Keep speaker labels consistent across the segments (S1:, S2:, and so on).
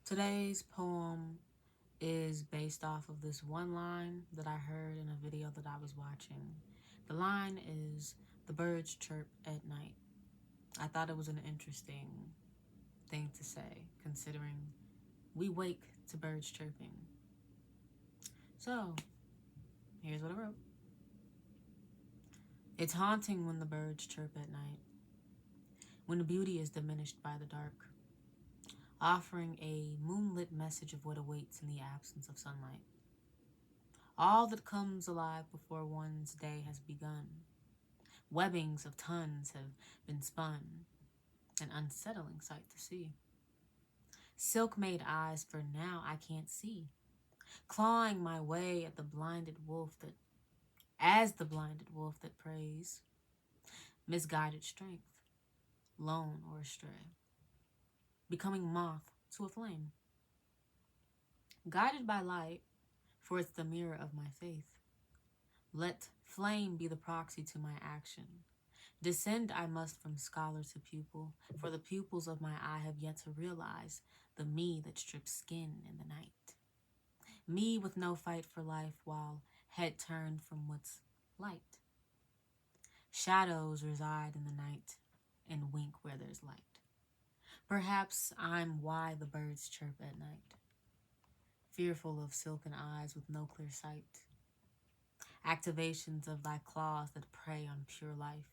S1: Today's poem is based off of this one line that I heard in a video that I was watching. The line is, "The birds chirp at night." I thought it was an interesting thing to say, considering we wake to birds chirping. So, here's what I wrote. It's haunting when the birds chirp at night, when the beauty is diminished by the dark, offering a moonlit message of what awaits in the absence of sunlight. All that comes alive before one's day has begun. Webbings of tons have been spun, an unsettling sight to see. Silk-made eyes for now I can't see, clawing my way at the blinded wolf that, as the blinded wolf that preys. Misguided strength, lone or astray, becoming moth to a flame. Guided by light, for it's the mirror of my faith. Let flame be the proxy to my action. Descend I must from scholar to pupil, for the pupils of my eye have yet to realize the me that strips skin in the night. Me with no fight for life while head turned from what's light. Shadows reside in the night and wink where there's light. Perhaps I'm why the birds chirp at night, fearful of silken eyes with no clear sight. Activations of thy claws that prey on pure life.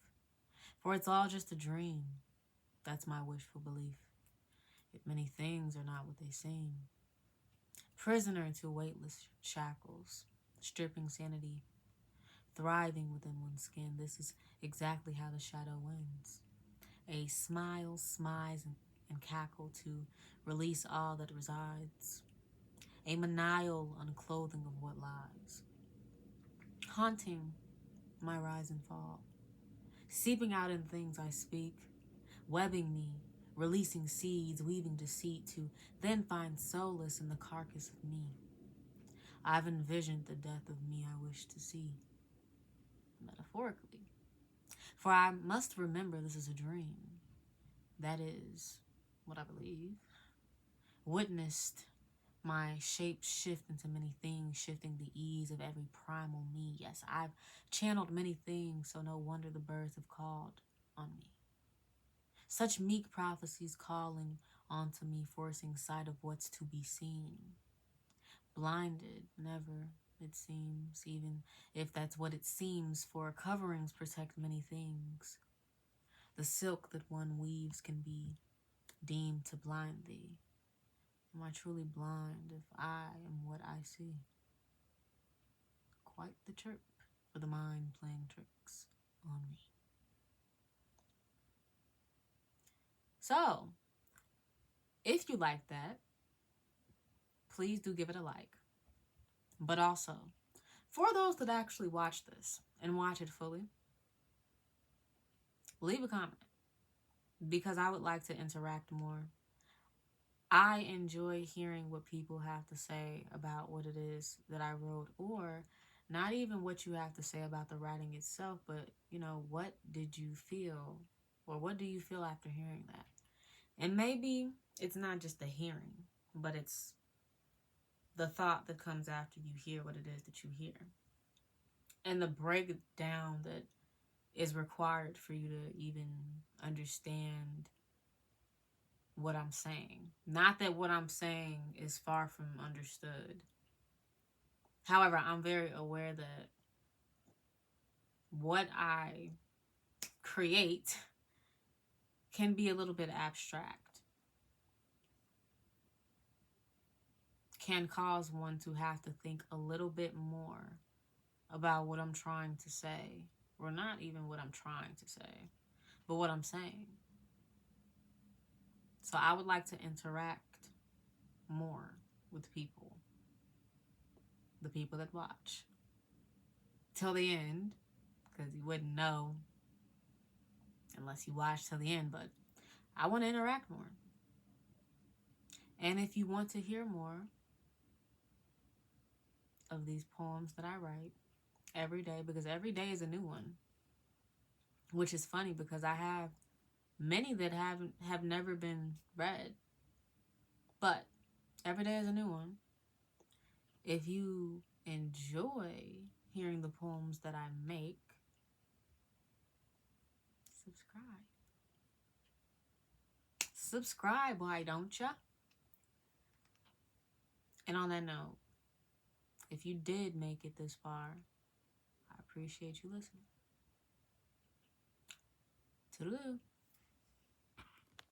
S1: For it's all just a dream, that's my wishful belief. Yet many things are not what they seem. Prisoner to weightless shackles, stripping sanity, thriving within one's skin. This is exactly how the shadow wins. A smile, smize, and cackle to release all that resides. A manial unclothing of what lies. Haunting my rise and fall. Seeping out in things I speak. Webbing me, releasing seeds, weaving deceit to then find solace in the carcass of me. I've envisioned the death of me I wish to see. Metaphorically. For I must remember this is a dream. That is what I believe. Witnessed my shape shift into many things, shifting the ease of every primal me. Yes, I've channeled many things, so no wonder the birds have called on me. Such meek prophecies calling onto me, forcing sight of what's to be seen. Blinded, never, it seems, even if that's what it seems, for coverings protect many things. The silk that one weaves can be deemed to blind thee. Am I truly blind if I am what I see? Quite the chirp for the mind playing tricks on me. So, if you like that, please do give it a like. But also, for those that actually watch this and watch it fully, leave a comment because I would like to interact more. I enjoy hearing what people have to say about what it is that I wrote, or not even what you have to say about the writing itself, but, what did you feel, or what do you feel after hearing that? And maybe it's not just the hearing, but it's the thought that comes after you hear what it is that you hear. And the breakdown that is required for you to even understand what I'm saying. Not that what I'm saying is far from understood. However, I'm very aware that what I create can be a little bit abstract, can cause one to have to think a little bit more about what I'm trying to say, or not even what I'm trying to say, but what I'm saying. So I would like to interact more with people, the people that watch, till the end, because you wouldn't know unless you watch till the end, but I want to interact more. And if you want to hear more of these poems that I write every day, because every day is a new one, which is funny because I have many that have never been read, but Every day is a new one. If you enjoy hearing the poems that I make, subscribe. Subscribe, why don't ya? And on that note, if you did make it this far, I appreciate you listening. Toodaloo.